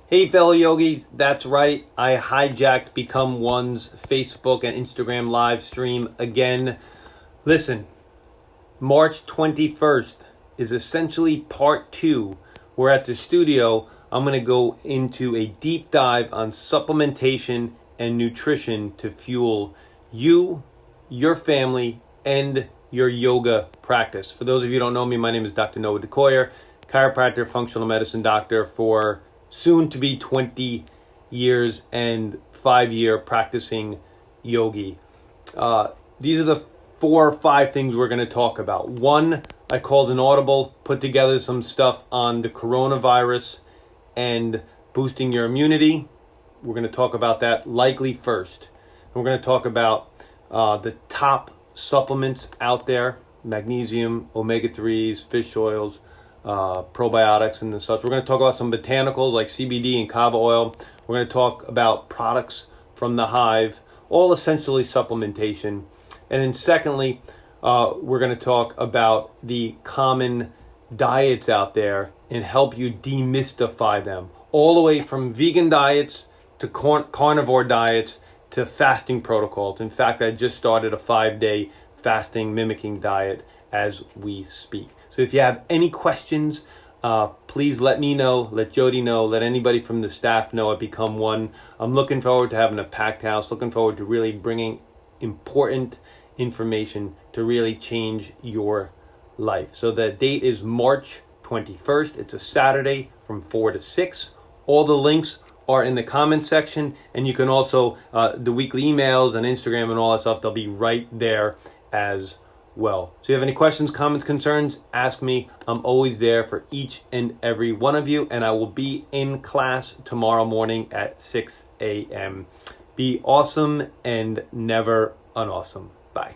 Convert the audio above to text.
Hey fellow yogis, that's right, I hijacked Become One's Facebook and Instagram live stream again. Listen, March 21st is essentially part 2. We're at the studio. I'm going to go into a deep dive on supplementation and nutrition to fuel you, your family, and your yoga practice. For those of you who don't know me, my name is Dr. Noah DeCoyer, chiropractor, functional medicine doctor for soon to be 20 years and 5-year practicing yogi. These are the 4 or 5 things we're going to talk about. 1, I called an audible, put together some stuff on the coronavirus and boosting your immunity. We're going to talk about that likely first. And we're going to talk about the top supplements out there: magnesium, omega-3s, fish oils, probiotics and such. We're going to talk about some botanicals like CBD and kava oil. We're going to talk about products from the hive, all essentially supplementation. And then secondly, we're going to talk about the common diets out there and help you demystify them, all the way from vegan diets to carnivore diets to fasting protocols. In fact, I just started a 5-day fasting mimicking diet as we speak. So if you have any questions, please let me know, let Jody know, let anybody from the staff know at Become One. I'm looking forward to having a packed house, looking forward to really bringing important information to really change your life. So the date is March 21st. It's a Saturday from 4 to 6. All the links are in the comment section, and you can also, the weekly emails and Instagram and all that stuff, they'll be right there as well. So if you have any questions, comments, concerns, ask me. I'm always there for each and every one of you, and I will be in class tomorrow morning at 6 a.m. Be awesome and never unawesome. Bye.